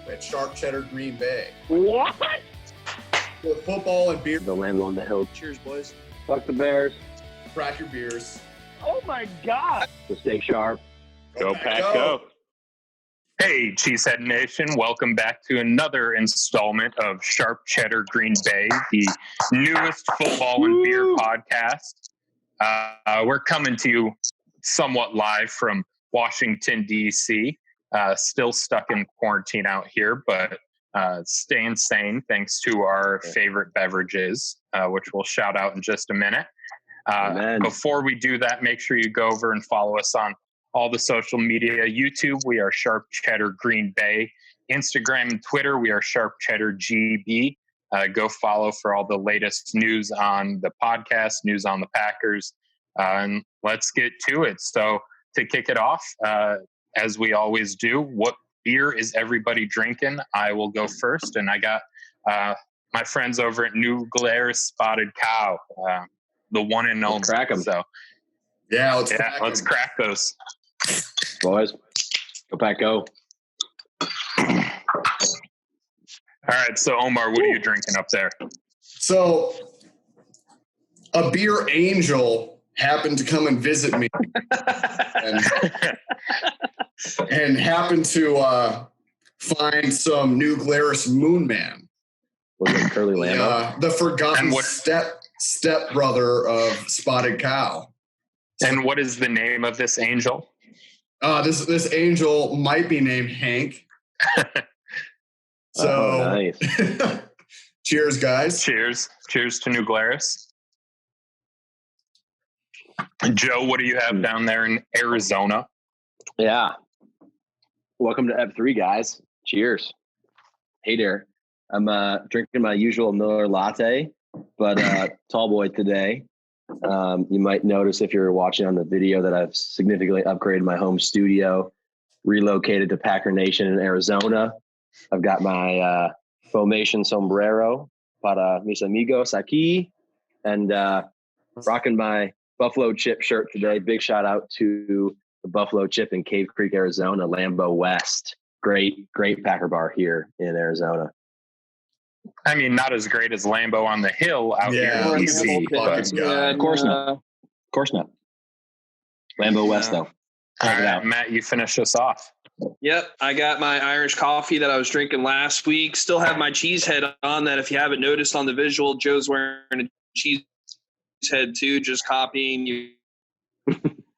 at Sharp Cheddar Green Bay. What? With football and beer. The Lamb on the hill. Cheers, boys. Fuck the Bears. Crack your beers. Oh my God. So stay sharp. Go Pack, go. Hey, Cheesehead Nation. Welcome back to another installment of Sharp Cheddar Green Bay, the newest football and beer podcast. We're coming to you somewhat live from Washington, D.C. Still stuck in quarantine out here, but staying sane thanks to our favorite beverages, which we'll shout out in just a minute. Before we do that, make sure you go over and follow us on all the social media. YouTube, we are Sharp Cheddar Green Bay. Instagram and Twitter, we are Sharp Cheddar GB. Go follow for all the latest news on the podcast, news on the Packers, and let's get to it. So to kick it off, as we always do, what beer is everybody drinking? I will go first, and I got my friends over at New Glarus Spotted Cow, the one and only. Crack them. So Yeah, let's crack those. Boys, go Pack, go. All right, so Omar, what are you drinking up there? So a beer angel happened to come and visit me and happened to find some New Glarus Moon Man. Was it Curly Lambo? The forgotten step brother of Spotted Cow. And what is the name of this angel? This angel might be named Hank. So nice. Cheers, guys. Cheers to New Glarus. Joe, what do you have down there in Arizona? Yeah. Welcome to Ep3, guys. Cheers. Hey there. I'm drinking my usual Miller latte, but tall boy today. You might notice if you're watching on the video that I've significantly upgraded my home studio, relocated to Packer Nation in Arizona. I've got my Formation sombrero para mis amigos aquí, and rocking my Buffalo Chip shirt today. Big shout out to the Buffalo Chip in Cave Creek, Arizona, Lambeau West. Great Packer bar here in Arizona. I mean, not as great as Lambeau on the Hill out here in DC. Of course not. Of course not. Lambeau West, though. All right, Matt, you finish us off. Yep, I got my Irish coffee that I was drinking last week. Still have my cheese head on that. If you haven't noticed on the visual, Joe's wearing a cheese head too, just copying your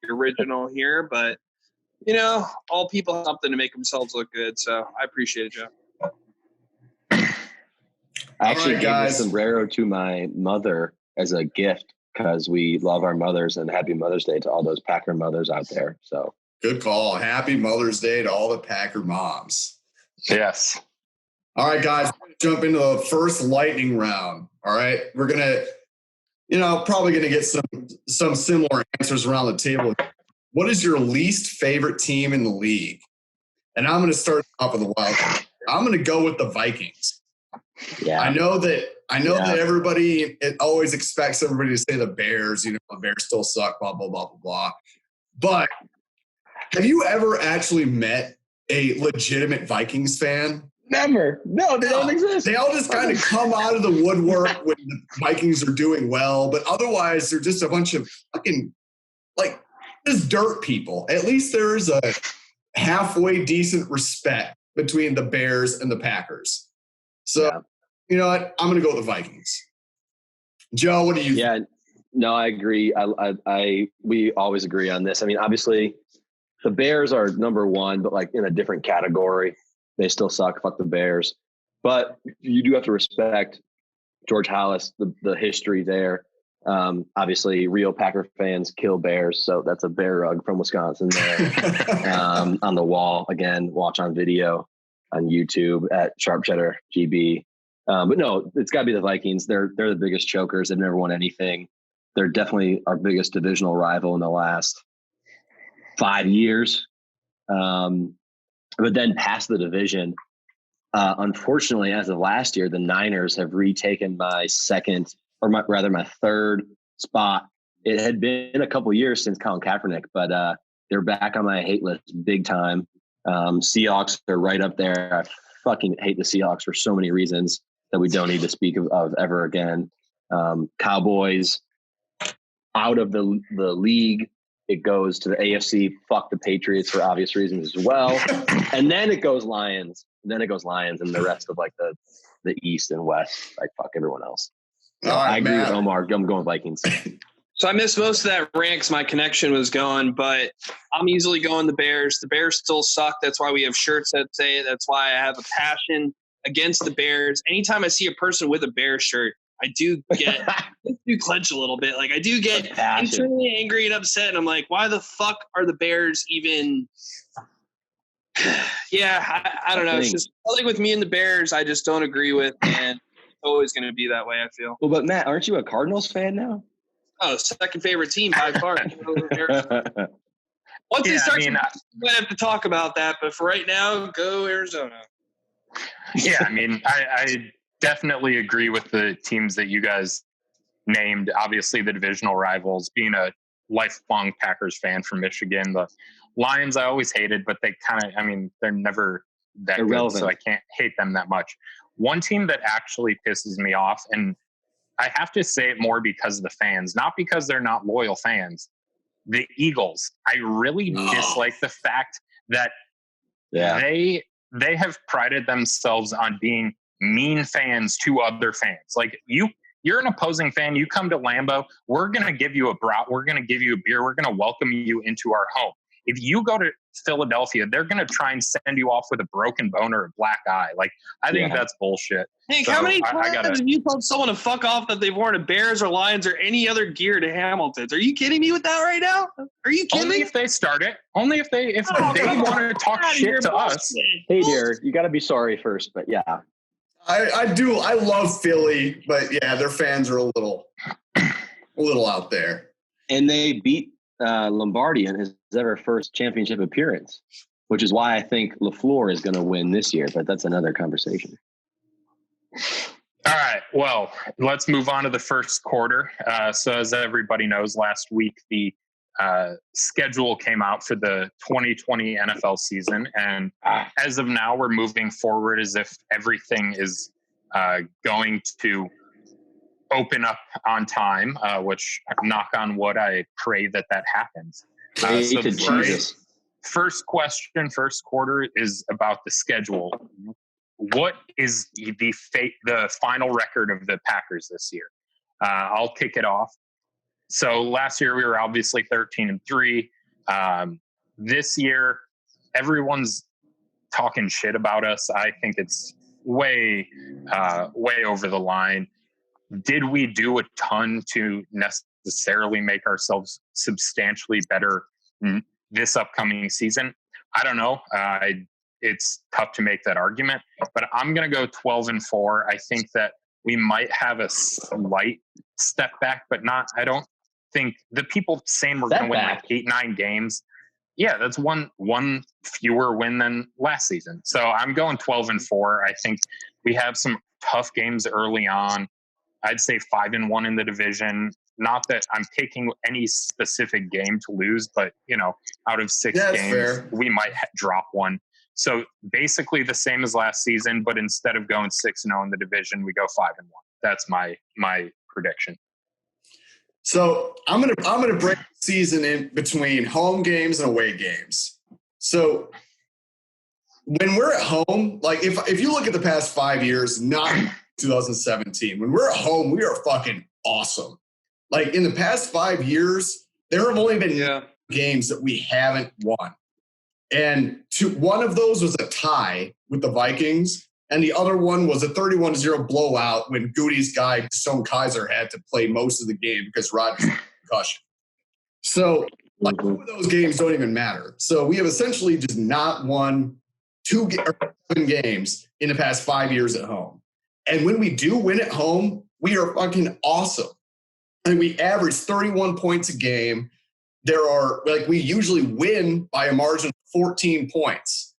original here. But, all people have something to make themselves look good. So I appreciate it, Joe. I actually gave a sombrero to my mother as a gift because we love our mothers, and happy Mother's Day to all those Packer mothers out there. So good call. Happy Mother's Day to all the Packer moms. Yes. All right, guys, we're going to jump into the first lightning round. All right. We're going to, probably going to get some similar answers around the table. What is your least favorite team in the league? And I'm going to start off with the wild card. I'm going to go with the Vikings. Yeah. I know that everybody, it always expects everybody to say the Bears, the Bears still suck, blah, blah, blah, blah, blah. But have you ever actually met a legitimate Vikings fan? Never. No, they don't exist. They all just kind of come out of the woodwork when the Vikings are doing well, but otherwise they're just a bunch of fucking, just dirt people. At least there's a halfway decent respect between the Bears and the Packers. So, You know what? I'm going to go with the Vikings. Joe, what do you think? Yeah, no, I agree. We always agree on this. I mean, obviously, the Bears are number one, but in a different category. They still suck. Fuck the Bears. But you do have to respect George Halas, the history there. Obviously, real Packer fans kill bears, so that's a bear rug from Wisconsin there on the wall. Again, watch on video on YouTube at Sharp Cheddar GB. But no, it's got to be the Vikings. They're the biggest chokers. They've never won anything. They're definitely our biggest divisional rival in the last 5 years. But then past the division, unfortunately, as of last year, the Niners have retaken my third spot. It had been a couple years since Colin Kaepernick, but they're back on my hate list big time. Seahawks are right up there. fucking hate the Seahawks for so many reasons that we don't need to speak of ever again. Cowboys out of the league. It goes to the AFC. Fuck the Patriots for obvious reasons as well. And then it goes Lions. And then it goes Lions, and the rest of like the East and West. Like fuck everyone else. So I agree with Omar. I'm going Vikings. So I missed most of that rant because my connection was going, but I'm easily going the Bears. The Bears still suck. That's why we have shirts that say it. That's why I have a passion against the Bears. Anytime I see a person with a Bears shirt, I do clench a little bit. Like I do get internally angry and upset. And I'm like, why the fuck are the Bears even? Yeah, I don't know. It's just something with me and the Bears I just don't agree with, and it's always going to be that way, I feel. Well, but Matt, aren't you a Cardinals fan now? Oh, second favorite team by far. Once they start, we might have to talk about that. But for right now, go Arizona. Yeah, I mean, I definitely agree with the teams that you guys named. Obviously, the divisional rivals. Being a lifelong Packers fan from Michigan, the Lions I always hated, but they kind of, I mean, they're never that good, so I can't hate them that much. One team that actually pisses me off, and I have to say it more because of the fans, not because they're not loyal fans. The Eagles. I really dislike the fact that they have prided themselves on being mean fans to other fans. Like you're an opposing fan. You come to Lambeau, we're going to give you a brat. We're going to give you a beer. We're going to welcome you into our home. If you go to Philadelphia, they're going to try and send you off with a broken bone or a black eye. Like, I think that's bullshit. Hank, how many times have you told someone to fuck off that they've worn a Bears or Lions or any other gear to Hamilton's? Are you kidding me with that right now? Are you kidding? Only if they start it. Only if they want to talk shit to us. Hey, dear, you got to be sorry first, but yeah. I do. I love Philly, but yeah, their fans are a little out there. And they beat Lombardi in his ever first championship appearance, which is why I think LaFleur is going to win this year, but that's another conversation. All right. Well, let's move on to the first quarter. So as everybody knows, last week, the schedule came out for the 2020 NFL season. And as of now, we're moving forward as if everything is going to open up on time, which, knock on wood, I pray that happens. So first question, first quarter is about the schedule. What is the final record of the Packers this year? I'll kick it off. So last year we were obviously 13-3. This year, everyone's talking shit about us. I think it's way over the line. Did we do a ton to necessarily make ourselves substantially better this upcoming season? I don't know. It's tough to make that argument, but I'm going to go 12-4. I think that we might have a slight step back, but not. I don't think the people saying we're going to win like 8-9 games. Yeah, that's one fewer win than last season. So I'm going 12-4. I think we have some tough games early on. I'd say 5-1 in the division. Not that I'm picking any specific game to lose, but out of 6 games, we might drop one. So basically the same as last season, but instead of going 6-0 in the division, we go 5-1. That's my prediction. So I'm gonna break the season in between home games and away games. So when we're at home, like if you look at the past 5 years, not 2017, when we're at home, we are fucking awesome. Like in the past 5 years, there have only been games that we haven't won. And one of those was a tie with the Vikings, and the other one was a 31-0 blowout when Goody's guy, Stone Kaiser, had to play most of the game because Rodgers had a concussion. So, like, 2 of those games don't even matter. So we have essentially just not won 7 games in the past 5 years at home. And when we do win at home, we are fucking awesome. And we average 31 points a game. We usually win by a margin of 14 points.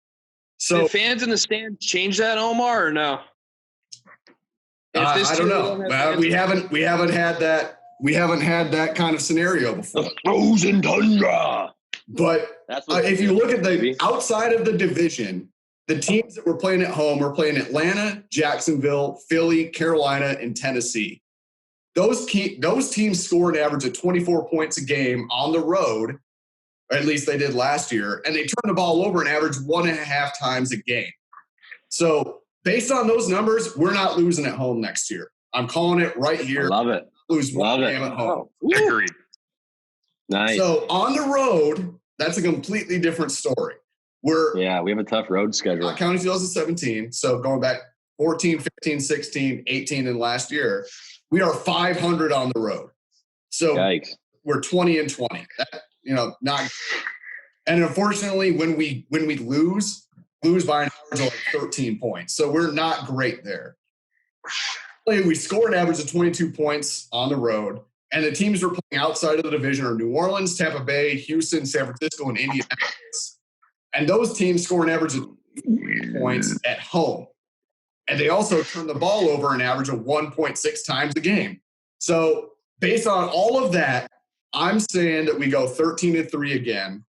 So did fans in the stands change that, Omar, or no? I don't know. We haven't had that kind of scenario before. The frozen tundra. But if you look at the outside of the division, the teams that we're playing at home, we're playing Atlanta, Jacksonville, Philly, Carolina, and Tennessee. Those teams score an average of 24 points a game on the road, or at least they did last year, and they turn the ball over an average 1.5 times a game. So based on those numbers, we're not losing at home next year. I'm calling it right here. I love it. Lose one game at home. Agreed. Nice. So on the road, that's a completely different story. We have a tough road schedule. Not counting 2017, so going back 14, 15, 16, 18, and last year, we are 500 on the road. So Yikes. we're 20 and 20. Not. And unfortunately, when we lose by an average of like 13 points. So we're not great there. We score an average of 22 points on the road, and the teams we're playing outside of the division are New Orleans, Tampa Bay, Houston, San Francisco, and Indianapolis. And those teams score an average of points at home. And they also turn the ball over an average of 1.6 times a game. So based on all of that, I'm saying that we go 13-3 again.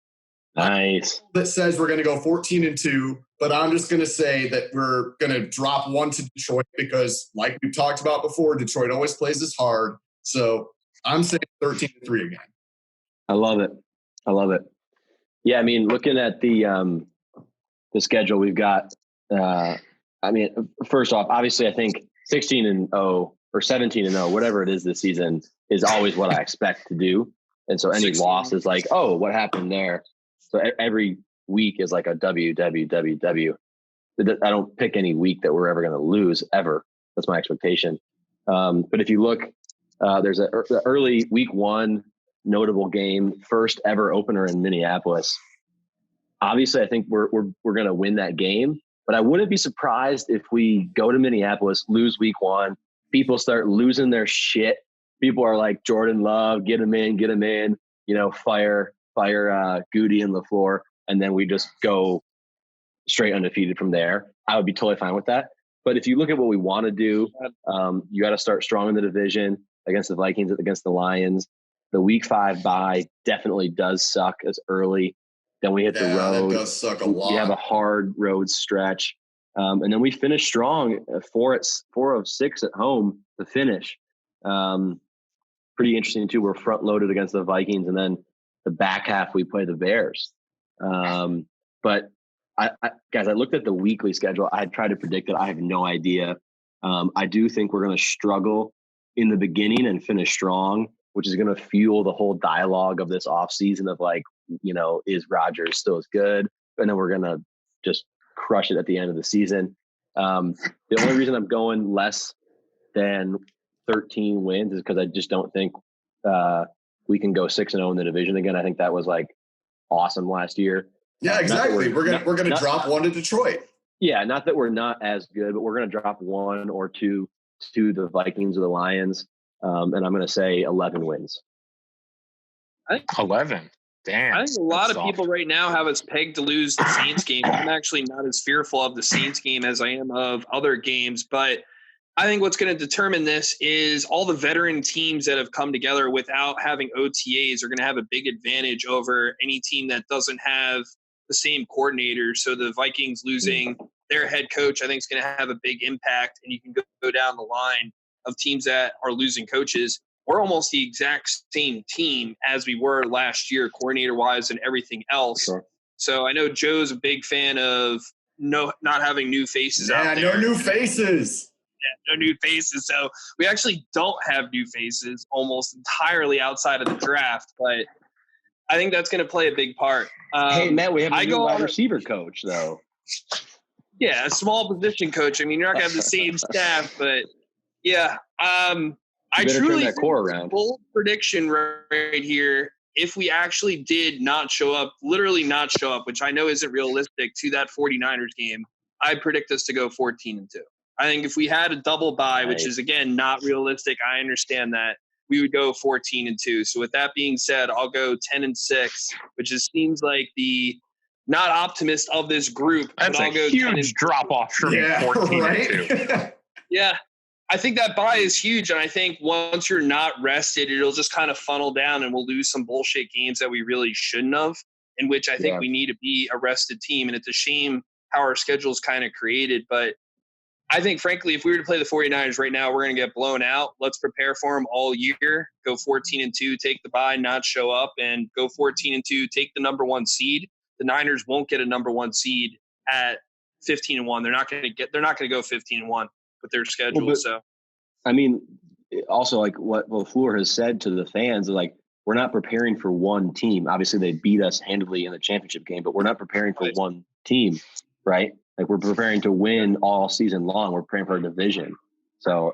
Nice. That says we're going to go 14-2, but I'm just going to say that we're going to drop one to Detroit because, like we've talked about before, Detroit always plays us hard. So I'm saying 13-3 again. I love it. Yeah, I mean, looking at the schedule we've got, first off, obviously, I think 16-0 or 17-0, whatever it is this season, is always what I expect to do. And so any 16. loss is like, oh, what happened there? So every week is like a W. I don't pick any week that we're ever going to lose ever. That's my expectation. But if you look, there's an early week 1 notable game, first ever opener in Minneapolis. Obviously, I think we're going to win that game, but I wouldn't be surprised if we go to Minneapolis, lose week 1, people start losing their shit. People are like, Jordan Love, get him in, fire Goody and LaFleur, and then we just go straight undefeated from there. I would be totally fine with that. But if you look at what we want to do, you got to start strong in the division against the Vikings, against the Lions. The week 5 bye definitely does suck as early. Then we hit the road. That does suck a lot. We have a hard road stretch. And then we finish strong, 4 of 6 at home to finish. Pretty interesting, too. We're front-loaded against the Vikings, and then the back half we play the Bears. But, guys, I looked at the weekly schedule. I tried to predict it. I have no idea. I do think we're going to struggle in the beginning and finish strong, which is going to fuel the whole dialogue of this offseason of like, is Rodgers still as good? And then we're going to just crush it at the end of the season. The only reason I'm going less than 13 wins is because I just don't think we can go 6-0 in the division again. I think that was like awesome last year. Yeah, exactly. We're gonna drop one to Detroit. Yeah, not that we're not as good, but we're gonna drop 1 or 2 to the Vikings or the Lions. And I'm going to say 11 wins. 11. Damn. I think a lot of people right now have us pegged to lose the Saints game. I'm actually not as fearful of the Saints game as I am of other games, but I think what's going to determine this is all the veteran teams that have come together without having OTAs are going to have a big advantage over any team that doesn't have the same coordinator. So the Vikings losing their head coach, I think, is going to have a big impact, and you can go down the line of teams that are losing coaches. We're almost the exact same team as we were last year, coordinator-wise and everything else. Sure. So I know Joe's a big fan of not having new faces out there. Yeah, no new faces. Yeah, no new faces. So we actually don't have new faces almost entirely outside of the draft, but I think that's going to play a big part. Hey, Matt, we have a new wide receiver coach, though. Yeah, a small position coach. I mean, you're not going to have the same staff, but yeah. I truly think bold prediction right here. If we actually did not show up, literally not show up, which I know isn't realistic, to that 49ers game, I predict us to go 14-2. I think if we had a double bye, which is, again, not realistic, I understand that, we would go 14-2. So with that being said, I'll go 10-6, which seems like the not optimist of this group. That's a huge drop off from 14-2. Right? Yeah. I think that bye is huge, and I think once you're not rested, it'll just kind of funnel down, and we'll lose some bullshit games that we really shouldn't have, in which I think we need to be a rested team. And it's a shame how our schedule is kind of created. But I think, frankly, if we were to play the 49ers right now, we're going to get blown out. Let's prepare for them all year. Go 14-2, take the bye, not show up, and go 14-2, take the number 1 seed. The Niners won't get a number 1 seed at 15-1. They're not going to go 15-1 with their schedule. Well, so, I mean, also like what LaFleur has said to the fans, like, we're not preparing for one team. Obviously, they beat us handily in the championship game, but we're not preparing for one team, right? Like, we're preparing to win all season long. We're preparing for a division. So,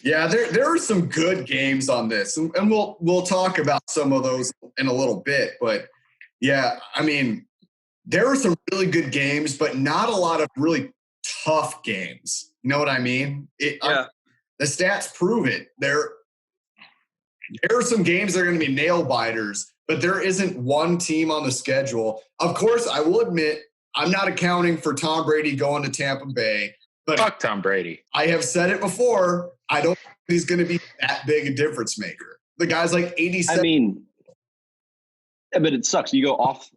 Yeah, there are some good games on this, and we'll talk about some of those in a little bit. But yeah, I mean, there are some really good games, but not a lot of really tough games. You know what I mean? The stats prove it. There are some games that are going to be nail biters, but there isn't one team on the schedule. Of course, I will admit I'm not accounting for Tom Brady going to Tampa Bay. But fuck Tom Brady. I have said it before. I don't think he's going to be that big a difference maker. The guy's like 87. I mean, yeah, but it sucks. You go off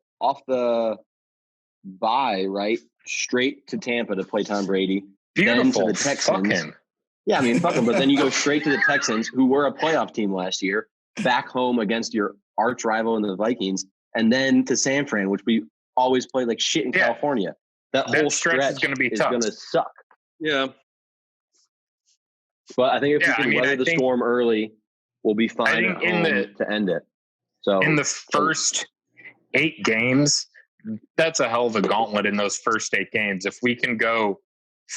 the bye, right? Straight to Tampa to play Tom Brady. Beautiful. Then to the Texans. Fuck him. Yeah, I mean, fuck him. But then you go straight to the Texans, who were a playoff team last year, back home against your arch rival in the Vikings, and then to San Fran, which we always play like shit in California. That whole stretch is going to be is tough. Going to suck. Yeah. But I think if we can weather the storm early, we'll be fine to end it. So in the first 8 games, that's a hell of a gauntlet in those first 8 games. If we can go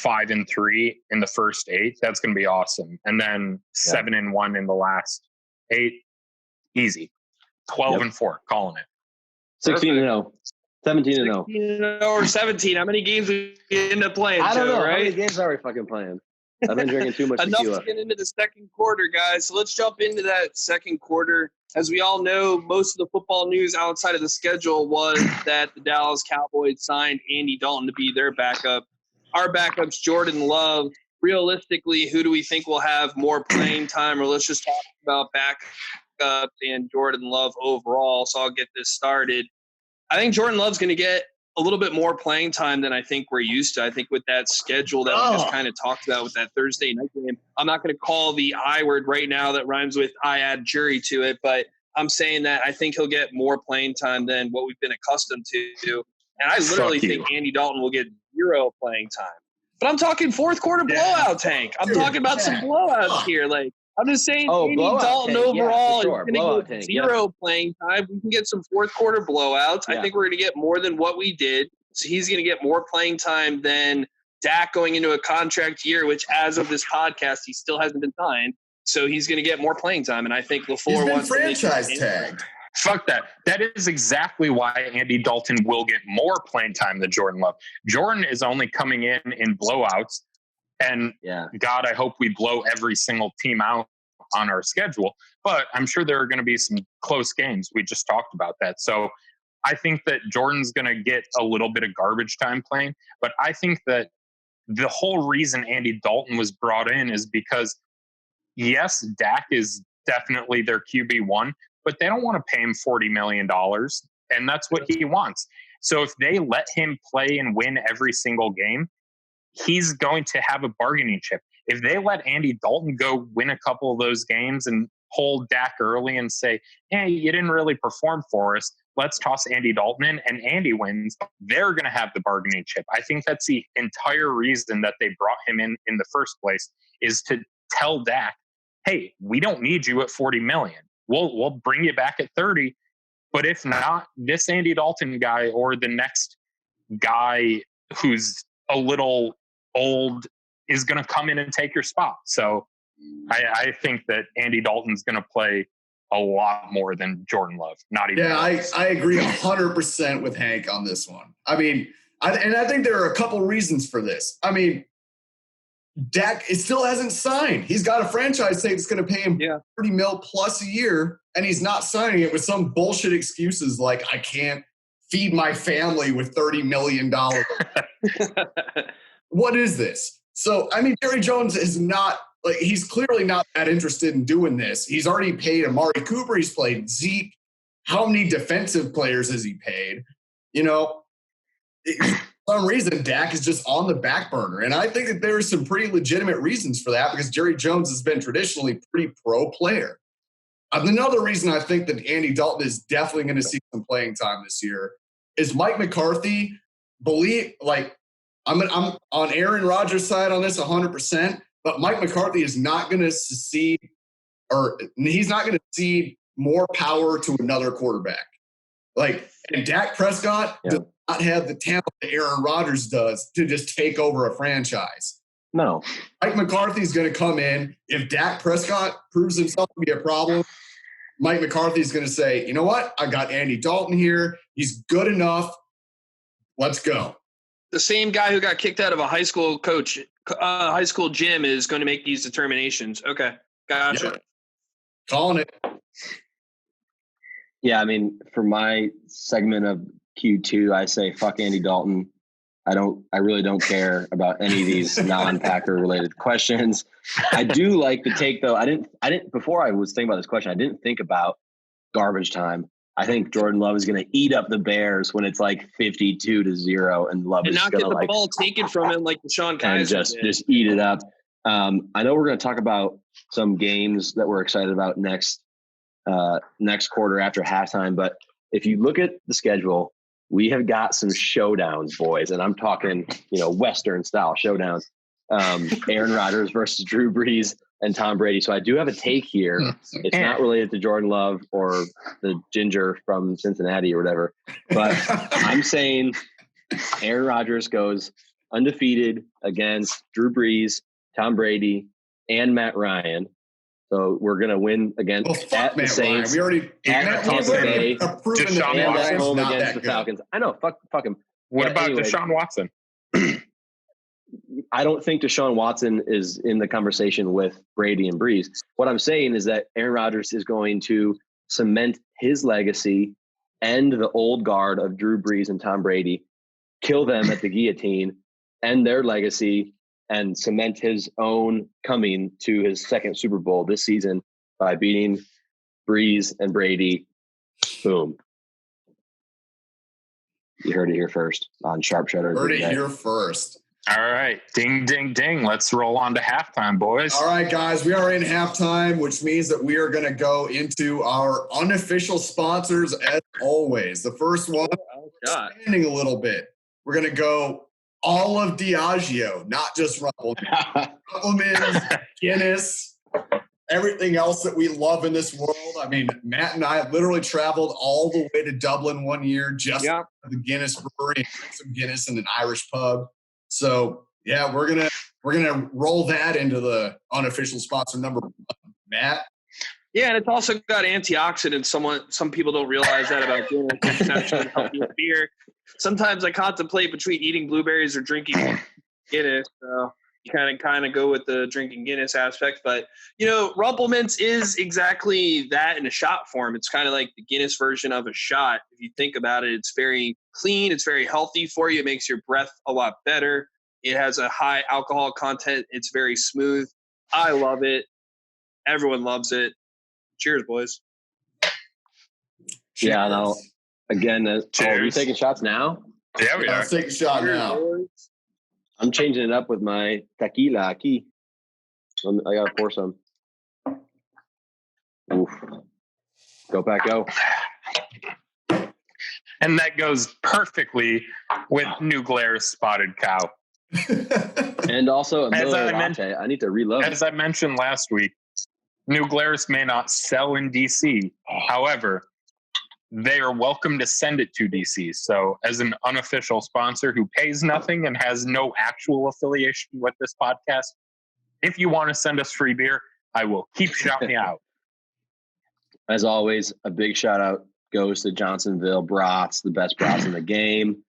5-3 in the first 8, that's going to be awesome. And then 7-1 in the last 8, easy. 12-4, calling it. 16-0. 17-0. 16-0 or 17. How many games we end up playing? I don't know. Right? How many games are we fucking playing? I've been drinking too much Enough tequila. to get into the second quarter, guys. So let's jump into that second quarter. As we all know, most of the football news outside of the schedule was that the Dallas Cowboys signed Andy Dalton to be their backup. Our backup's Jordan Love. Realistically, who do we think will have more playing time? Or let's just talk about backup and Jordan Love overall. So I'll get this started. I think Jordan Love's going to get a little bit more playing time than I think we're used to. I think with that schedule that we just kind of talked about with that Thursday night game, I'm not going to call the I word right now that rhymes with I add jury to it, but I'm saying that I think he'll get more playing time than what we've been accustomed to. And I literally think Andy Dalton will get 0 playing time. But I'm talking fourth quarter blowouts, Hank. I'm talking about some blowouts here. Like, I'm just saying, Andy Dalton overall is going to get 0 playing time. We can get some fourth quarter blowouts. I think we're going to get more than what we did. So he's going to get more playing time than Dak going into a contract year, which as of this podcast, he still hasn't been signed. So he's going to get more playing time. And I think LaFleur wants to franchise tagged. Fuck that. That is exactly why Andy Dalton will get more playing time than Jordan Love. Jordan is only coming in blowouts. And God, I hope we blow every single team out on our schedule. But I'm sure there are going to be some close games. We just talked about that. So I think that Jordan's going to get a little bit of garbage time playing. But I think that the whole reason Andy Dalton was brought in is because, yes, Dak is definitely their QB1, but they don't want to pay him $40 million. And that's what he wants. So if they let him play and win every single game, he's going to have a bargaining chip. If they let Andy Dalton go win a couple of those games and hold Dak early and say, hey, you didn't really perform for us, let's toss Andy Dalton in, and Andy wins, they're going to have the bargaining chip. I think that's the entire reason that they brought him in the first place, is to tell Dak, hey, we don't need you at $40 million. We'll bring you back at 30. But if not, this Andy Dalton guy or the next guy who's a little old is going to come in and take your spot. So I think that Andy Dalton's going to play a lot more than Jordan Love. Not even. Yeah, I agree 100% with Hank on this one. I mean, I think there are a couple reasons for this. I mean, Dak, it still hasn't signed. He's got a franchise tag that's going to pay him $30 million plus a year, and he's not signing it with some bullshit excuses like, I can't feed my family with $30 million. What is this? So, I mean, Jerry Jones is not, like, he's clearly not that interested in doing this. He's already paid Amari Cooper. He's played Zeke. How many defensive players has he paid? You know, for some reason, Dak is just on the back burner. And I think that there are some pretty legitimate reasons for that because Jerry Jones has been traditionally a pretty pro player. Another reason I think that Andy Dalton is definitely going to see some playing time this year is Mike McCarthy. I'm on Aaron Rodgers' side on this 100%, but Mike McCarthy is not going to secede, or he's not going to cede more power to another quarterback. And Dak Prescott does not have the talent that Aaron Rodgers does to just take over a franchise. No. Mike McCarthy's going to come in. If Dak Prescott proves himself to be a problem, Mike McCarthy's going to say, you know what? I got Andy Dalton here. He's good enough. Let's go. The same guy who got kicked out of a high school gym is going to make these determinations. Okay. Gotcha. Yep. Calling it. Yeah, I mean, for my segment of Q2, I say fuck Andy Dalton. I really don't care about any of these non-Packer related questions. I do like the take though. I didn't before I was thinking about this question, I didn't think about garbage time. I think Jordan Love is going to eat up the Bears when it's like 52-0 and Love is not going get to the ball taken from him like Deshaun Kaiser and just eat it up. I know we're going to talk about some games that we're excited about next quarter after halftime, but if you look at the schedule, we have got some showdowns, boys, and I'm talking, Western style showdowns. Aaron Rodgers versus Drew Brees and Tom Brady. So I do have a take here. It's not related to Jordan Love or the ginger from Cincinnati or whatever, but I'm saying Aaron Rodgers goes undefeated against Drew Brees, Tom Brady, and Matt Ryan. So we're going to win against at the Saints. We already at Tampa Bay. Deshaun and Watson at home against the Falcons. I know, fuck him. What about Deshaun Watson? I don't think Deshaun Watson is in the conversation with Brady and Brees. What I'm saying is that Aaron Rodgers is going to cement his legacy and the old guard of Drew Brees and Tom Brady, kill them at the guillotine, end their legacy, and cement his own coming to his second Super Bowl this season by beating Brees and Brady. Boom. You heard it here first on Sharp Cheddar. Heard it here first. All right. Ding, ding, ding. Let's roll on to halftime, boys. All right, guys. We are in halftime, which means that we are going to go into our unofficial sponsors as always. The first one, expanding a little bit. We're going to go all of Diageo, not just Rumpelmans, Guinness, everything else that we love in this world. I mean, Matt and I literally traveled all the way to Dublin one year just for the Guinness brewery and some Guinness in an Irish pub. So yeah, we're gonna roll that into the unofficial sponsor number one. Matt. Yeah, and it's also got antioxidants. Some people don't realize that about Guinness. It's actually healthy with beer. Sometimes I contemplate between eating blueberries or drinking Guinness. So you kind of go with the drinking Guinness aspect. But, Rumpelmans is exactly that in a shot form. It's kind of like the Guinness version of a shot. If you think about it, it's very clean. It's very healthy for you. It makes your breath a lot better. It has a high alcohol content. It's very smooth. I love it. Everyone loves it. Cheers, boys. Yeah, no. Again, are you taking shots now? Yeah, we are. Let's take a shot now. I'm changing it up with my tequila aquí. I got to pour some. Oof. Go back, go. And that goes perfectly with New Glaire's Spotted Cow. And also a Miller latte. I need to reload. As I mentioned last week, New Glaire's may not sell in DC. However, they are welcome to send it to DC. So as an unofficial sponsor who pays nothing and has no actual affiliation with this podcast, if you want to send us free beer, I will keep shouting out. As always, a big shout out goes to Johnsonville Brats, the best brats in the game.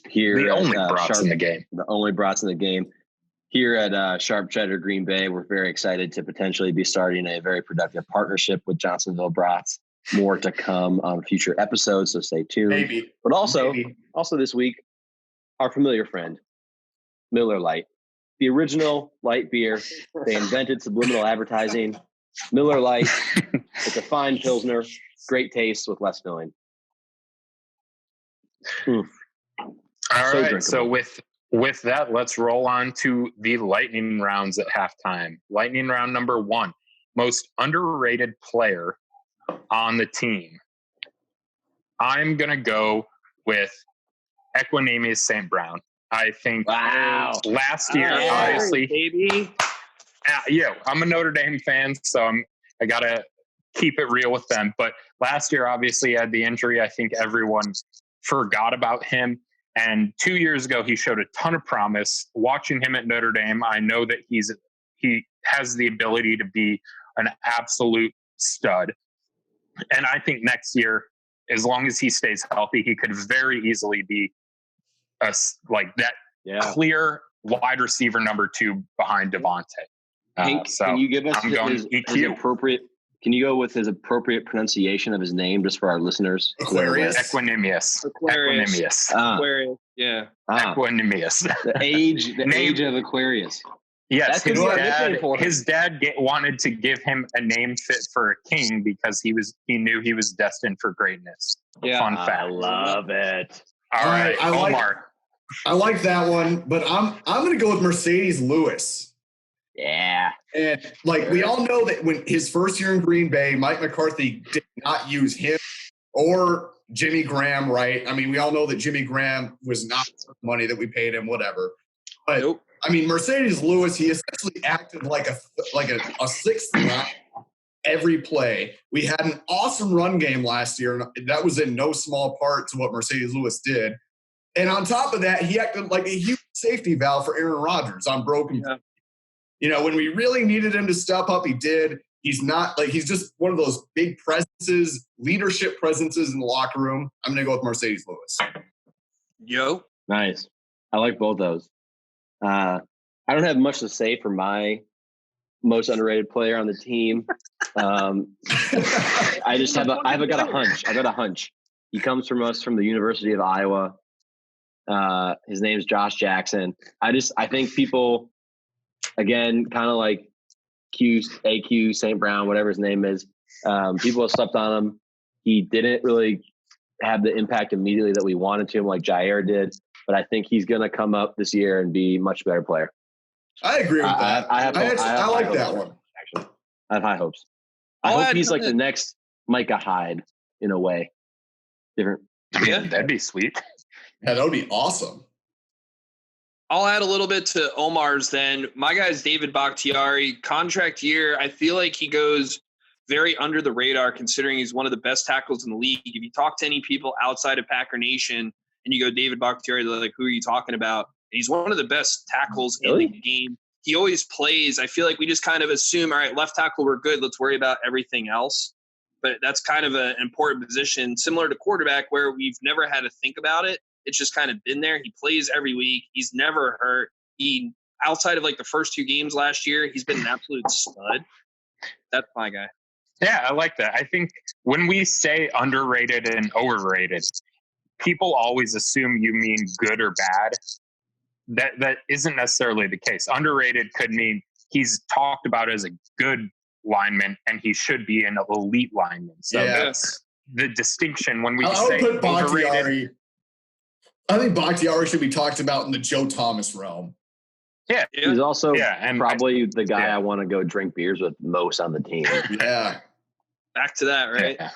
Here, the only brats in the game. The only brats in the game. Here at Sharp Cheddar Green Bay, we're very excited to potentially be starting a very productive partnership with Johnsonville Brats. More to come on future episodes, so stay tuned. Maybe. But also this week, our familiar friend, Miller Lite, the original light beer. They invented subliminal advertising. Miller Lite. It's a fine Pilsner, great taste with less filling. All right. drinkable. So with that, let's roll on to the lightning rounds at halftime. Lightning round number 1, most underrated player on the team. I'm going to go with Equanimeous St. Brown. I think last year, obviously, baby. I'm a Notre Dame fan, so I got to keep it real with them. But last year, obviously, he had the injury. I think everyone forgot about him. And 2 years ago, he showed a ton of promise. Watching him at Notre Dame, I know that he has the ability to be an absolute stud. And I think next year, as long as he stays healthy, he could very easily be clear wide receiver number 2 behind Devontae. Hank, can you give us his appropriate? Can you go with his appropriate pronunciation of his name just for our listeners? Equanimeous. Yeah. Equanimeous. The age of Aquarius. Yes, his dad wanted to give him a name fit for a king because he knew he was destined for greatness. Yeah. Fun fact. I love it. All right, Omar. I like that one, but I'm going to go with Mercedes Lewis. Yeah. And we all know that when his first year in Green Bay, Mike McCarthy did not use him or Jimmy Graham, right? I mean, we all know that Jimmy Graham was not the money that we paid him, whatever. But nope. I mean, Mercedes Lewis, he essentially acted like a sixth line every play. We had an awesome run game last year, and that was in no small part to what Mercedes Lewis did. And on top of that, he acted like a huge safety valve for Aaron Rodgers on broken. Yeah. You know, when we really needed him to step up, he did. He's not he's just one of those big presences, leadership presences in the locker room. I'm going to go with Mercedes Lewis. Yo. Nice. I like both those. I don't have much to say for my most underrated player on the team. I just got a hunch. He comes from the University of Iowa. His name's Josh Jackson. I think people, again, kind of like AQ, St. Brown, whatever his name is, people have slept on him. He didn't really have the impact immediately that we wanted to him like Jair did, but I think he's going to come up this year and be a much better player. I agree with that. I like that one. Actually, I have high hopes. I hope he's like the next Micah Hyde in a way. Different. Yeah, that'd be sweet. Yeah, that would be awesome. I'll add a little bit to Omar's then. My guy's David Bakhtiari. Contract year, I feel like he goes very under the radar considering he's one of the best tackles in the league. If you talk to any people outside of Packer Nation and you go David Bakhtiari, they're like, who are you talking about? And he's one of the best tackles in the game. He always plays. I feel like we just kind of assume, all right, left tackle, we're good. Let's worry about everything else. But that's kind of an important position, similar to quarterback, where we've never had to think about it. It's just kind of been there. He plays every week. He's never hurt. He, outside of like the first 2 games last year, he's been an absolute stud. That's my guy. Yeah, I like that. I think when we say underrated and overrated, people always assume you mean good or bad. That isn't necessarily the case. Underrated could mean he's talked about as a good lineman and he should be an elite lineman. So that's the distinction when we say overrated. I think Bakhtiari should be talked about in the Joe Thomas realm. Yeah. He's also probably the guy I want to go drink beers with most on the team. Yeah. Back to that, right? Yeah.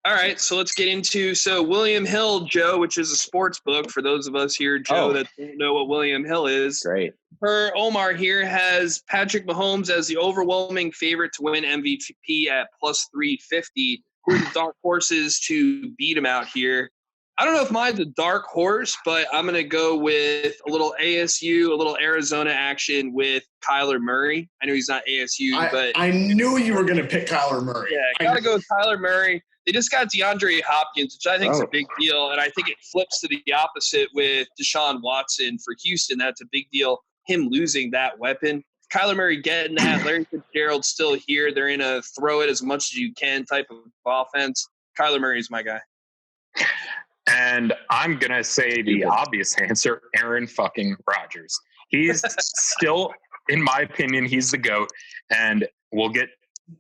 All right, so let's get into William Hill, Joe, which is a sports book for those of us here, Joe, that don't know what William Hill is. Great. Her Omar here has Patrick Mahomes as the overwhelming favorite to win MVP at plus 350. Who are the dark horses to beat him out here? I don't know if mine's a dark horse, but I'm going to go with a little ASU, a little Arizona action with Kyler Murray. I know he's not ASU, but I knew you were going to pick Kyler Murray. Yeah, got to go with Kyler Murray. They just got DeAndre Hopkins, which I think is a big deal, and I think it flips to the opposite with Deshaun Watson for Houston. That's a big deal, him losing that weapon. Kyler Murray getting that. Larry Fitzgerald's still here. They're in a throw it as much as you can type of offense. Kyler Murray's my guy. And I'm going to say the obvious answer, Aaron fucking Rodgers. He's still, in my opinion, he's the GOAT. And we'll get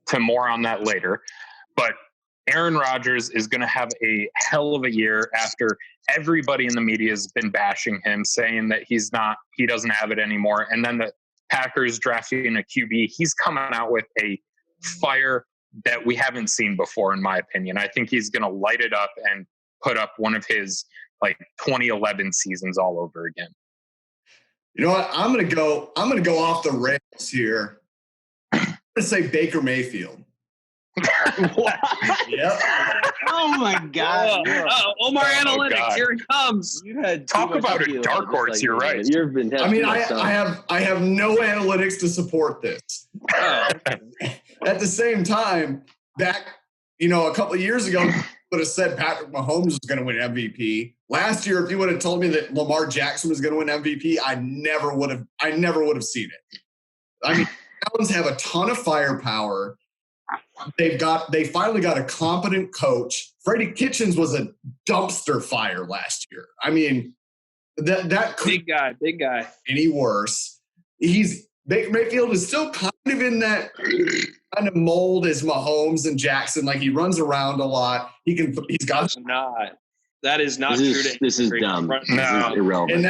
to more on that later. But Aaron Rodgers is going to have a hell of a year after everybody in the media has been bashing him, saying that he doesn't have it anymore. And then the Packers drafting a QB, he's coming out with a fire that we haven't seen before, in my opinion. I think he's going to light it up and put up one of his 2011 seasons all over again. You know what? I'm going to go off the rails here. I'm going to say Baker Mayfield. Yep. Oh my God! Omar Analytics, God. here it comes. You had Talk about a dark horse. You're right. You've been. I have no analytics to support this. At the same time, back a couple of years ago, would have said Patrick Mahomes was going to win MVP. Last year, if you would have told me that Lamar Jackson was going to win MVP, I never would have seen it. I mean, the Browns have a ton of firepower. They finally got a competent coach. Freddie Kitchens was a dumpster fire last year. I mean, that big guy. Any worse? Baker Mayfield is still kind of in that kind of mold as Mahomes and Jackson. Like, he runs around a lot. He's got. That is not true. This is dumb. No. This is irrelevant.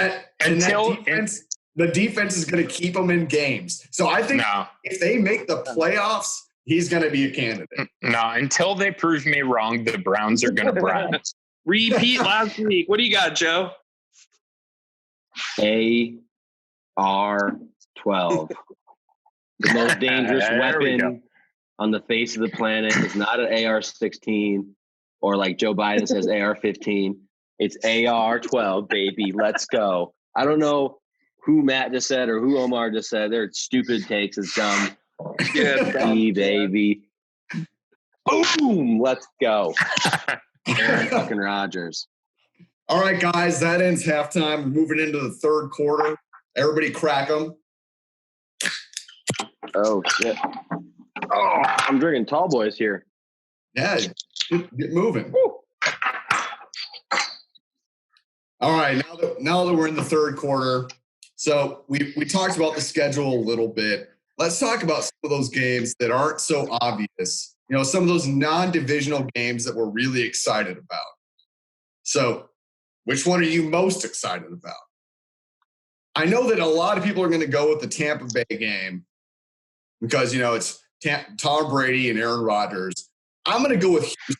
The defense is going to keep him in games. So I think if they make the playoffs, he's going to be a candidate. No, until they prove me wrong, the Browns are going to Brown. Repeat last week. What do you got, Joe? AR-12. The most dangerous weapon on the face of the planet is not an AR-16 or like Joe Biden says AR-15. It's AR-12, baby. Let's go. I don't know who Matt just said or who Omar just said. They're stupid takes. It's dumb. Yeah, baby. Boom. Let's go. Aaron fucking Rodgers. All right, guys, that ends halftime. We're moving into the third quarter. Everybody crack them. Oh, shit. Oh, I'm drinking Tall Boys here. Yeah, get moving. Woo. All right, now that we're in the third quarter, so we talked about the schedule a little bit. Let's talk about some of those games that aren't so obvious. Some of those non-divisional games that we're really excited about. So, which one are you most excited about? I know that a lot of people are going to go with the Tampa Bay game because, it's Tom Brady and Aaron Rodgers. I'm going to go with Houston.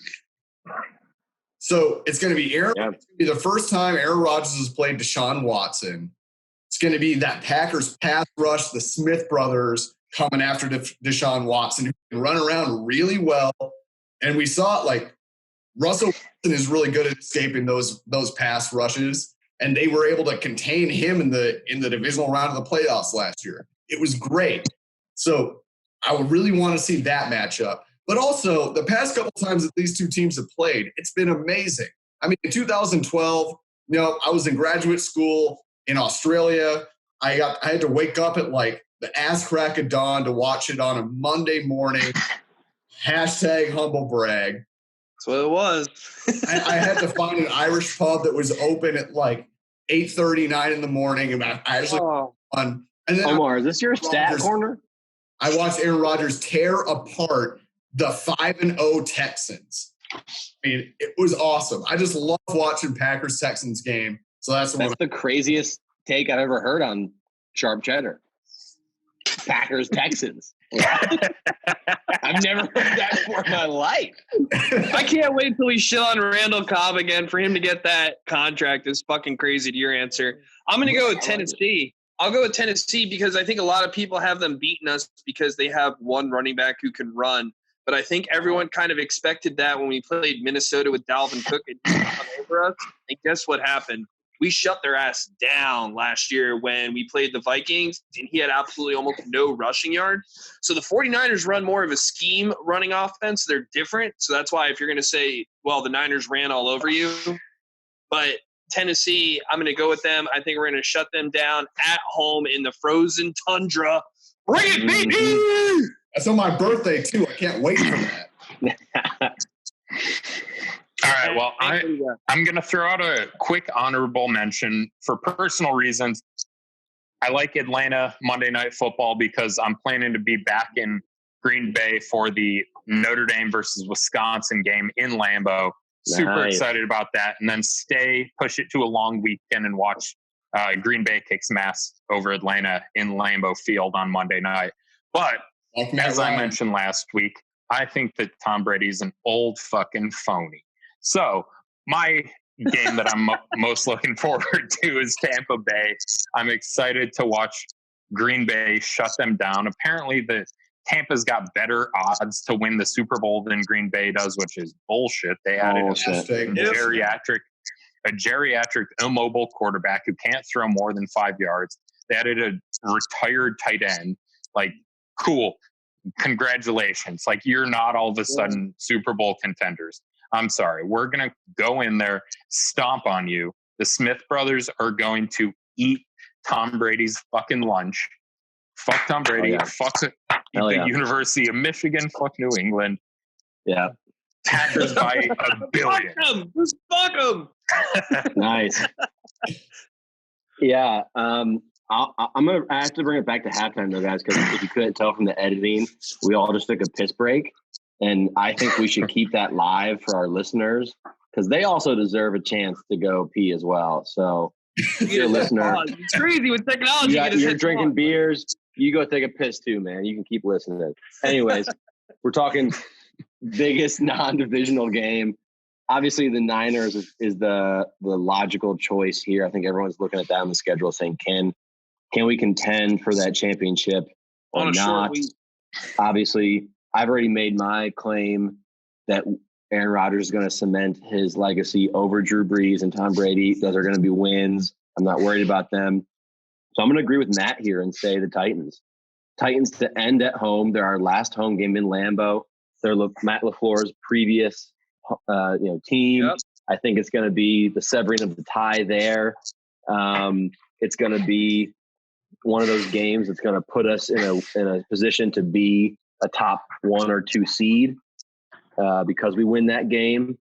So it's going to be It's going to be the first time Aaron Rodgers has played Deshaun Watson. It's going to be that Packers pass rush, the Smith brothers coming after Deshaun Watson, who can run around really well. And we saw it, Russell Wilson is really good at escaping those pass rushes, and they were able to contain him in the divisional round of the playoffs last year. It was great. So I would really want to see that matchup. But also, the past couple times that these two teams have played, it's been amazing. I mean, in 2012, I was in graduate school in Australia. I had to wake up at the ass crack of dawn to watch it on a Monday morning. #humble brag. That's what it was. I had to find an Irish pub that was open at 8:39 in the morning, and I actually won. And then Omar, is this your stat corner? I watched Aaron Rodgers tear apart the 5-0 Texans. I mean, it was awesome. I just love watching Packers-Texans game. So that's the craziest take I've ever heard on Sharp Cheddar. Packers-Texans. I've never heard that before in my life. I can't wait till we shit on Randall Cobb again. For him to get that contract is fucking crazy to your answer. I'm going to go with Tennessee. I'll go with Tennessee because I think a lot of people have them beating us because they have one running back who can run. But I think everyone kind of expected that when we played Minnesota with Dalvin Cook and he ran over us. And guess what happened? We shut their ass down last year when we played the Vikings, and he had absolutely almost no rushing yard. So the 49ers run more of a scheme running offense. They're different. So that's why if you're going to say, well, the Niners ran all over you. But Tennessee, I'm going to go with them. I think we're going to shut them down at home in the frozen tundra. Bring it, baby! That's on my birthday, too. I can't wait for that. All right, well, I'm going to throw out a quick honorable mention. For personal reasons, I like Atlanta Monday Night Football because I'm planning to be back in Green Bay for the Notre Dame versus Wisconsin game in Lambeau. Super excited about that. And then push it to a long weekend and watch Green Bay kicks ass over Atlanta in Lambeau Field on Monday night. But as I mentioned last week, I think that Tom Brady's an old fucking phony. So my game that I'm most looking forward to is Tampa Bay. I'm excited to watch Green Bay shut them down. Apparently Tampa's got better odds to win the Super Bowl than Green Bay does, which is bullshit. They added a geriatric immobile quarterback who can't throw more than 5 yards. They added a retired tight end. Like, cool. Congratulations. Like, you're not all of a sudden Super Bowl contenders. I'm sorry. We're going to go in there, stomp on you. The Smith brothers are going to eat Tom Brady's fucking lunch. Fuck Tom Brady. Fuck the University of Michigan. Fuck New England. Yeah. Packers by $1 billion. Fuck them. Just fuck them. Nice. Yeah. I have to bring it back to halftime though, guys, because if you couldn't tell from the editing, we all just took a piss break. And I think we should keep that live for our listeners because they also deserve a chance to go pee as well. So if you're a listener, it's crazy with technology. You're drinking beers. You go take a piss too, man. You can keep listening. Anyways, we're talking biggest non-divisional game. Obviously, the Niners is the logical choice here. I think everyone's looking at that on the schedule saying, can we contend for that championship or not? Obviously, I've already made my claim that Aaron Rodgers is going to cement his legacy over Drew Brees and Tom Brady. Those are going to be wins. I'm not worried about them. So I'm going to agree with Matt here and say the Titans. Titans to end at home. They're our last home game in Lambeau. They're Matt LaFleur's previous team. Yep. I think it's going to be the severing of the tie there. It's going to be one of those games that's going to put us in a position to be a top 1 or 2 seed because we win that game.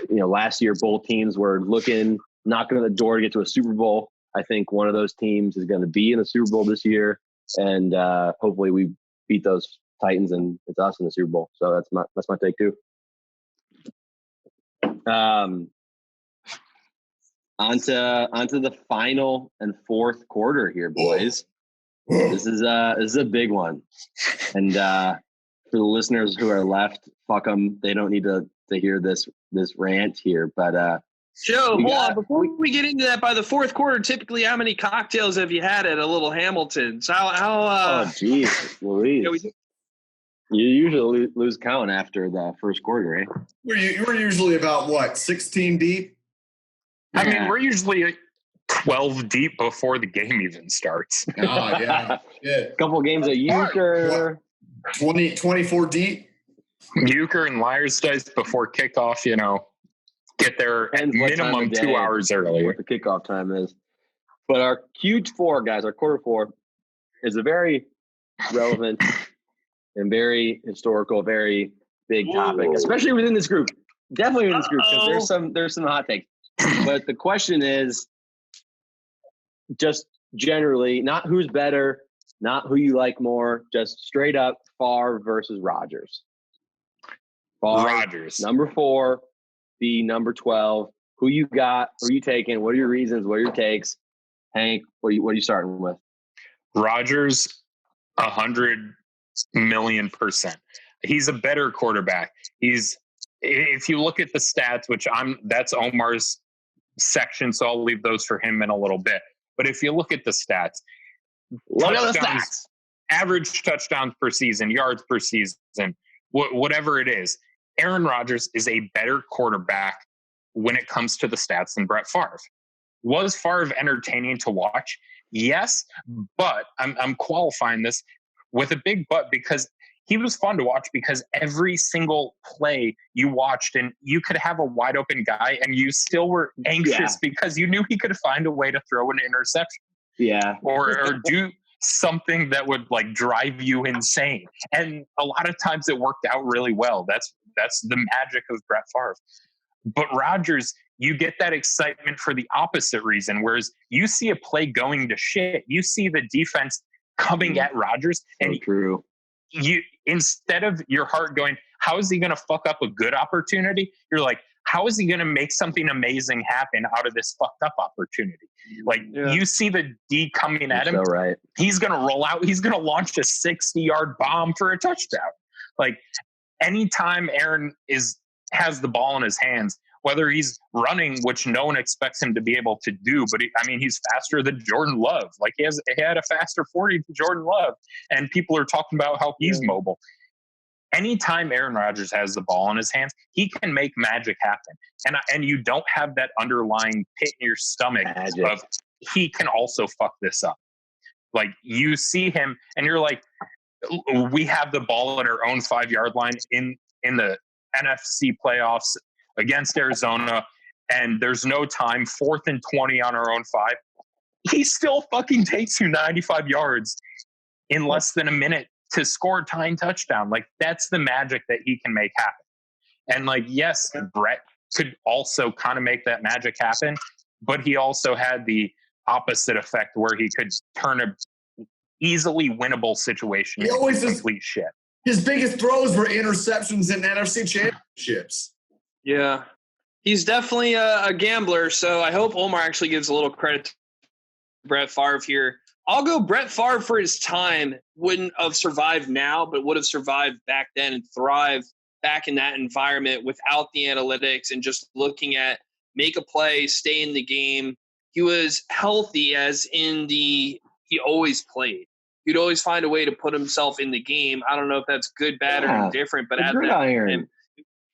Last year both teams were knocking on the door to get to a Super Bowl. I think one of those teams is going to be in the Super Bowl this year, and hopefully we beat those Titans and it's us in the Super Bowl. So that's my take too. Onto the final and fourth quarter here, boys. This is a big one, and for the listeners who are left, fuck them. They don't need to hear this rant here. But Joe, hold on. Before we get into that, by the fourth quarter, typically, how many cocktails have you had at a little Hamilton's? Oh, geez, Louise. You usually lose count after the first quarter, eh? We're usually about 16 deep. I mean, we're usually 12 deep before the game even starts. Oh, yeah. A couple games of euchre. 24 deep. Euchre and Liar's Dice before kickoff, get there at minimum 2 hours early. What the kickoff time is. But our Q4, guys, our quarter 4, is a very relevant and very historical, very big topic, especially within this group. Definitely within this group, because there's some hot takes. But the question is just generally, not who's better, not who you like more, just straight up Favre versus Rodgers. Rodgers. Number 4, be number 12. Who you got? Who you taking? What are your reasons? What are your takes? Hank, what are you starting with? Rodgers, 100 million%. He's a better quarterback. If you look at the stats, that's Omar's section, so I'll leave those for him in a little bit. But if you look at the stats, average touchdowns per season, yards per season, whatever it is, Aaron Rodgers is a better quarterback when it comes to the stats than Brett Favre. Was Favre entertaining to watch? Yes, but I'm qualifying this with a big but because he was fun to watch because every single play you watched and you could have a wide open guy and you still were anxious because you knew he could find a way to throw an interception. Yeah. Or do something that would drive you insane. And a lot of times it worked out really well. That's the magic of Brett Favre. But Rodgers, you get that excitement for the opposite reason. Whereas you see a play going to shit, you see the defense coming at Rodgers, and true. You instead of your heart going, how is he going to fuck up a good opportunity? You're like, how is he going to make something amazing happen out of this fucked up opportunity? Like, you see the D coming at him. So right. He's going to roll out. He's going to launch a 60-yard bomb for a touchdown. Like, anytime Aaron has the ball in his hands, whether he's running, which no one expects him to be able to do, but he's faster than Jordan Love. Like, he had a faster 40 than Jordan Love, and people are talking about how he's mobile. Anytime Aaron Rodgers has the ball in his hands, he can make magic happen. And you don't have that underlying pit in your stomach of he can also fuck this up. Like, you see him and you're like, we have the ball at our own 5-yard line in the NFC playoffs against Arizona, and there's no time, 4th and 20 on our own 5. He still fucking takes you 95 yards in less than a minute to score a tying touchdown. Like, that's the magic that he can make happen. And like, yes, Brett could also kind of make that magic happen, but he also had the opposite effect where he could turn a easily winnable situation into complete shit. His biggest throws were interceptions in NFC championships. Yeah. He's definitely a gambler, so I hope Omar actually gives a little credit to Brett Favre here. I'll go Brett Favre for his time. Wouldn't have survived now, but would have survived back then and thrived back in that environment without the analytics and just looking at make a play, stay in the game. He was healthy as in he always played. He'd always find a way to put himself in the game. I don't know if that's good, bad, or indifferent, but at that time,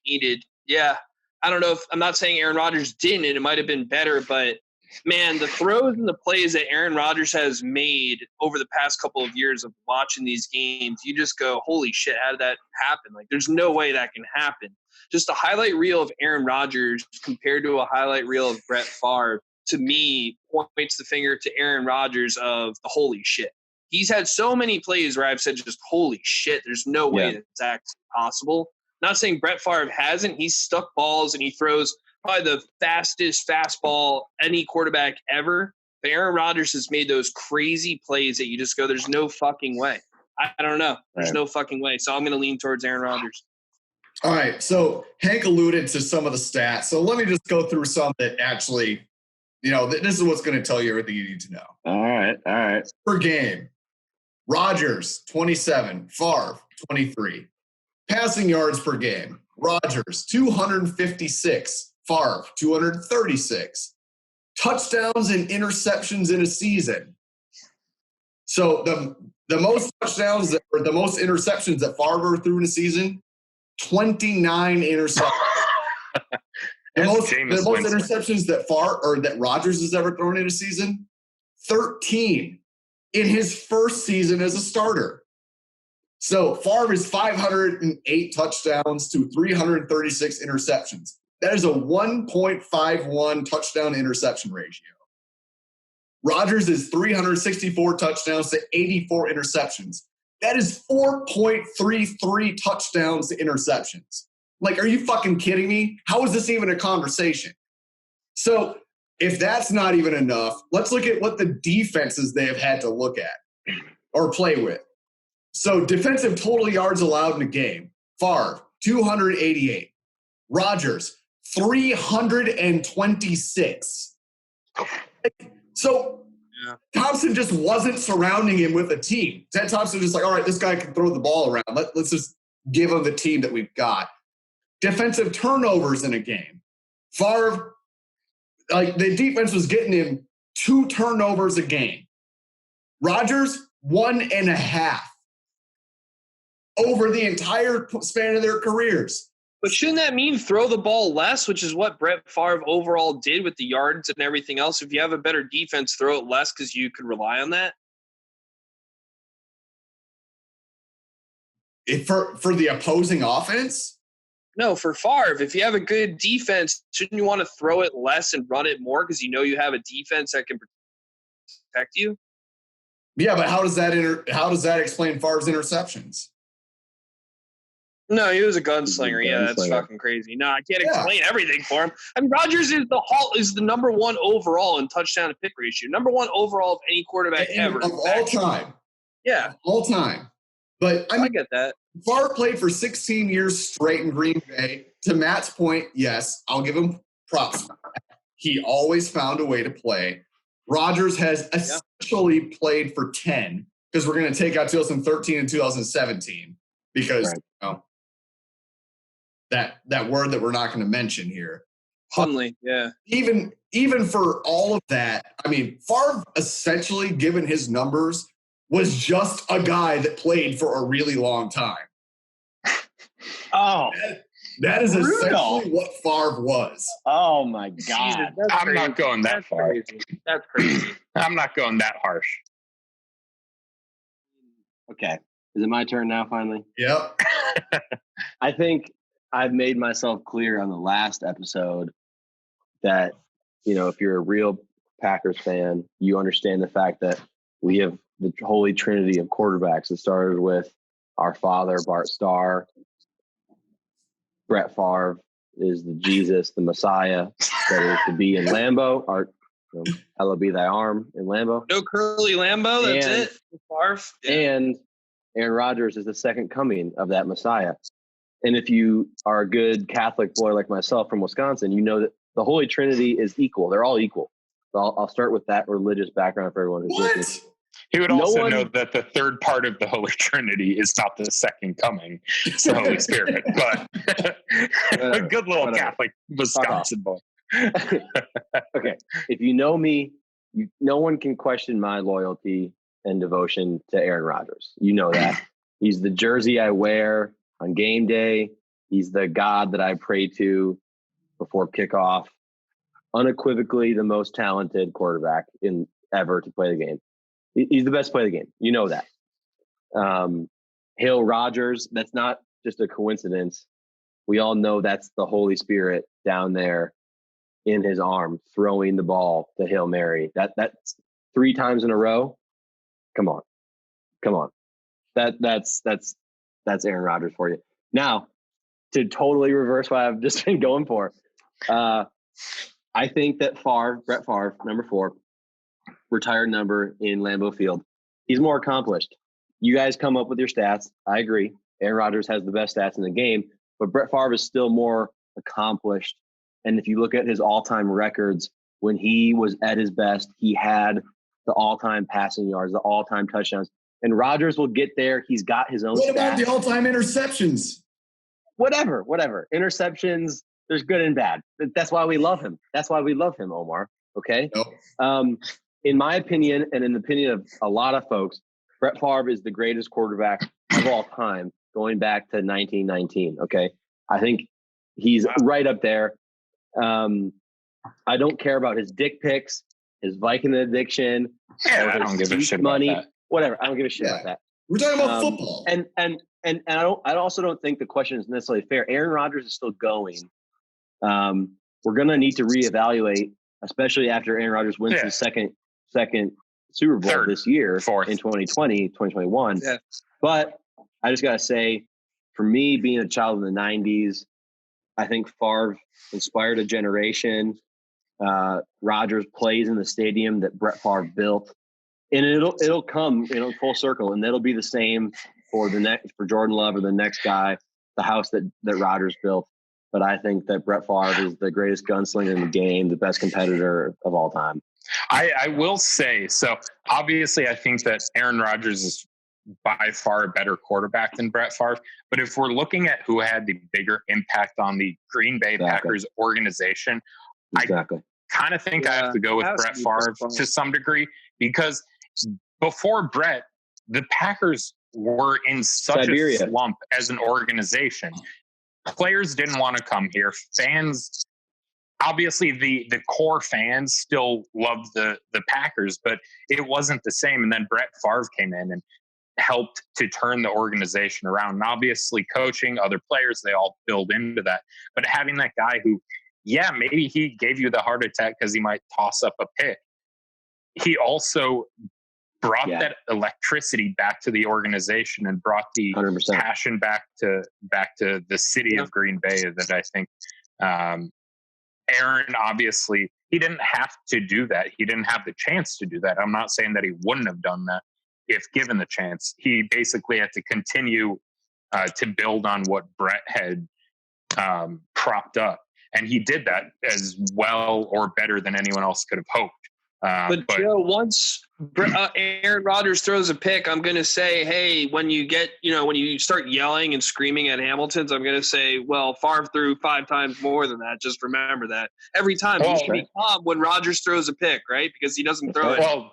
needed. Yeah. I don't know if – I'm not saying Aaron Rodgers didn't. It might have been better, but, man, the throws and the plays that Aaron Rodgers has made over the past couple of years of watching these games, you just go, holy shit, how did that happen? Like, there's no way that can happen. Just a highlight reel of Aaron Rodgers compared to a highlight reel of Brett Favre, to me, points the finger to Aaron Rodgers of the holy shit. He's had so many plays where I've said just, holy shit, there's no way that's actually possible. Not saying Brett Favre hasn't. He's stuck balls and he throws probably the fastest fastball any quarterback ever. But Aaron Rodgers has made those crazy plays that you just go, there's no fucking way. I don't know. There's no fucking way. So I'm going to lean towards Aaron Rodgers. All right. So Hank alluded to some of the stats. So let me just go through some that actually, this is what's going to tell you everything you need to know. All right. Per game, Rodgers, 27, Favre, 23. Passing yards per game, Rodgers, 256, Favre, 236. Touchdowns and interceptions in a season. So the most touchdowns or the most interceptions that Favre threw in a season, 29 interceptions. the most interceptions that Rodgers has ever thrown in a season, 13 in his first season as a starter. So Favre is 508 touchdowns to 336 interceptions. That is a 1.51 touchdown interception ratio. Rodgers is 364 touchdowns to 84 interceptions. That is 4.33 touchdowns to interceptions. Like, are you fucking kidding me? How is this even a conversation? So if that's not even enough, let's look at what the defenses they have had to look at or play with. So defensive total yards allowed in a game. Favre, 288. Rodgers, 326. So Thompson just wasn't surrounding him with a team. Ted Thompson was just like, all right, this guy can throw the ball around. Let's just give him the team that we've got. Defensive turnovers in a game. Favre, like, the defense was getting him 2 turnovers a game. Rodgers, 1.5. Over the entire span of their careers. But shouldn't that mean throw the ball less, which is what Brett Favre overall did with the yards and everything else? If you have a better defense, throw it less because you could rely on that? For the opposing offense? No, for Favre. If you have a good defense, shouldn't you want to throw it less and run it more because you know you have a defense that can protect you? Yeah, but how does that explain Favre's interceptions? No, he was a gunslinger. Yeah, that's fucking crazy. No, I can't explain everything for him. I mean, Rodgers is the number one overall in touchdown to pick ratio. Number one overall of any quarterback ever. Of all time. Yeah. Of all time. But I get that. Favre played for 16 years straight in Green Bay. To Matt's point, yes, I'll give him props. He always found a way to play. Rodgers has essentially played for 10 because we're going to take out 2013 and 2017 because that word that we're not going to mention here. Hunley, yeah. Even for all of that, I mean, Favre essentially, given his numbers, was just a guy that played for a really long time. Oh, that is essentially what Favre was. Oh my God! I'm not going that far. Crazy. That's crazy. I'm not going that harsh. Okay, is it my turn now? Finally. Yep. I think I've made myself clear on the last episode that, if you're a real Packers fan, you understand the fact that we have the holy trinity of quarterbacks. It started with our father, Bart Starr. Brett Favre is the Jesus, the Messiah that is to be in Lambeau. Hallowed be thy arm in Lambeau. No Curly Lambeau, that's it. Favre. Yeah. And Aaron Rodgers is the second coming of that Messiah. And if you are a good Catholic boy like myself from Wisconsin, you know that the Holy Trinity is equal. They're all equal. So I'll start with that religious background for everyone who's listening. He would also know that the third part of the Holy Trinity is not the second coming. It's the Holy Spirit. But a good little Catholic Wisconsin boy. Okay. If you know me, no one can question my loyalty and devotion to Aaron Rodgers. You know that. He's the jersey I wear on game day. He's the God that I pray to before kickoff. Unequivocally the most talented quarterback ever to play the game. He's the best player of the game. You know that. Hill Rodgers, that's not just a coincidence. We all know that's the Holy Spirit down there in his arm, throwing the ball to Hail Mary. That's 3 times in a row. Come on. That's Aaron Rodgers for you. Now, to totally reverse what I've just been going for, I think that Brett Favre, number 4, retired number in Lambeau Field, he's more accomplished. You guys come up with your stats. I agree. Aaron Rodgers has the best stats in the game, but Brett Favre is still more accomplished. And if you look at his all-time records, when he was at his best, he had the all-time passing yards, the all-time touchdowns. And Rodgers will get there. He's got his own What stats. about the all-time interceptions? Whatever. Interceptions, there's good and bad. That's why we love him. Omar. Okay? Nope. In my opinion, and in the opinion of a lot of folks, Brett Favre is the greatest quarterback of all time, going back to 1919. Okay, I think he's right up there. I don't care about his dick pics, his Viking addiction. I don't give a shit money, about that. Whatever. I don't give a shit about that. We're talking about football. And I also don't think the question is necessarily fair. Aaron Rodgers is still going. We're gonna need to reevaluate, especially after Aaron Rodgers wins his second Super Bowl this year, in 2020, 2021. Yeah. But I just got to say, for me, being a child in the 90s, I think Favre inspired a generation. Rodgers plays in the stadium that Brett Favre built. And it'll come full circle, and it'll be the same for Jordan Love or the next guy, the house that Rodgers built. But I think that Brett Favre is the greatest gunslinger in the game, the best competitor of all time. I will say, so obviously I think that Aaron Rodgers is by far a better quarterback than Brett Favre. But if we're looking at who had the bigger impact on the Green Bay Packers organization, I kind of think I have to go with Brett Favre to some degree, because before Brett, the Packers were in such a slump as an organization. Players didn't want to come here. Fans, obviously the core fans still loved the Packers, but it wasn't the same. And then Brett Favre came in and helped to turn the organization around. And obviously coaching other players, they all build into that. But having that guy who, maybe he gave you the heart attack because he might toss up a pick. He also brought that electricity back to the organization and brought the 100% passion back to the city of Green Bay that I think Aaron, obviously, he didn't have to do that. He didn't have the chance to do that. I'm not saying that he wouldn't have done that if given the chance. He basically had to continue to build on what Brett had propped up. And he did that as well or better than anyone else could have hoped. But Joe, once Aaron Rodgers throws a pick, I'm going to say, hey, when you start yelling and screaming at Hamilton's, I'm going to say, well, Favre threw 5 times more than that. Just remember that. Every time you should be calm when Rodgers throws a pick, right? Because he doesn't throw it. Well,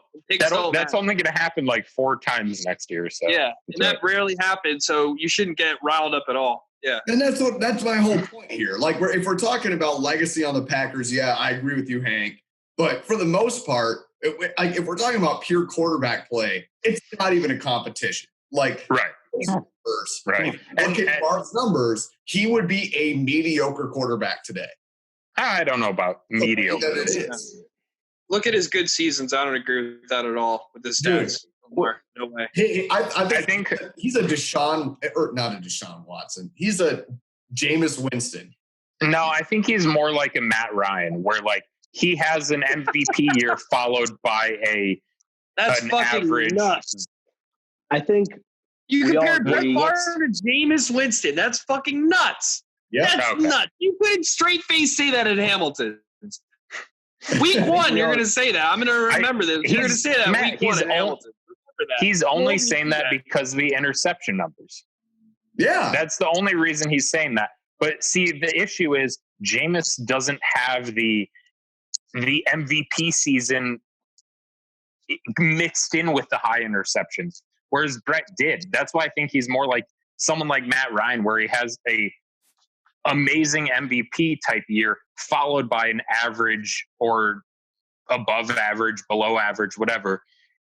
that's only going to happen like 4 times next year. So yeah, and that rarely happens. So you shouldn't get riled up at all. Yeah. And that's my whole point here. Like, if we're talking about legacy on the Packers, yeah, I agree with you, Hank. But for the most part, if we're talking about pure quarterback play, it's not even a competition. Like, right. Look at Favre's numbers, he would be a mediocre quarterback today. I don't know about mediocre. That it is. Look at his good seasons. I don't agree with that at all with his stats. No way. I think he's a Deshaun, or not a Deshaun Watson. He's a Jameis Winston. No, I think he's more like a Matt Ryan, where like he has an MVP year followed by an fucking average. Nuts. I think you compared Brett Favre to Jameis Winston. That's fucking nuts. Yeah, that's nuts. You couldn't straight face say that at Hamilton. Week 1, you're going to say that. I'm going to remember this. You're going to say that Matt, week 1 at Hamilton. He's only saying that because of the interception numbers. Yeah. That's the only reason he's saying that. But see, the issue is Jameis doesn't have the MVP season mixed in with the high interceptions, whereas Brett did. That's why I think he's more like someone like Matt Ryan, where he has a amazing MVP type year followed by an average or above average, below average, whatever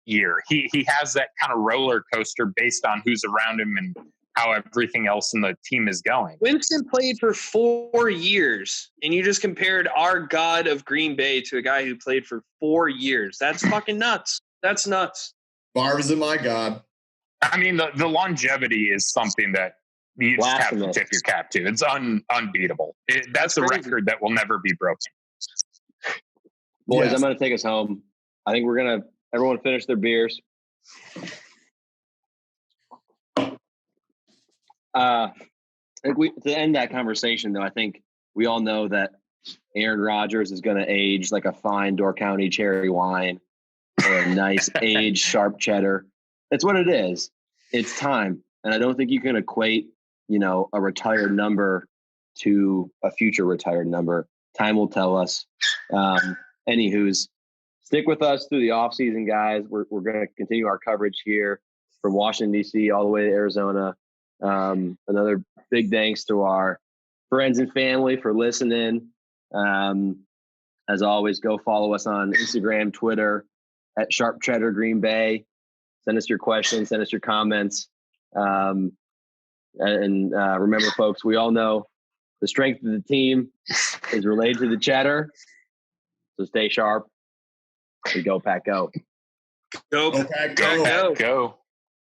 year. He has that kind of roller coaster based on who's around him and how everything else in the team is going. Winston played for 4 years, and you just compared our god of Green Bay to a guy who played for 4 years. That's fucking nuts. That's nuts. Favre's in my god. I mean, the longevity is something that you just have to tip your cap to. It's unbeatable. That's a record that will never be broken. Boys, Yes. I'm going to take us home. I think we're going to everyone finish their beers. I think to end that conversation, though, I think we all know that Aaron Rodgers is going to age like a fine Door County cherry wine or a nice aged sharp cheddar. That's what it is. It's time. And I don't think you can equate, a retired number to a future retired number. Time will tell us. Anywho's, stick with us through the offseason, guys. We're going to continue our coverage here from Washington, D.C. all the way to Arizona. Another big thanks to our friends and family for listening. As always, go follow us on Instagram, Twitter at Sharp Cheddar Green Bay. Send us your questions, send us your comments. And remember, folks, we all know the strength of the team is related to the cheddar. So stay sharp. We go, Pack, go. Go, Pack, Go.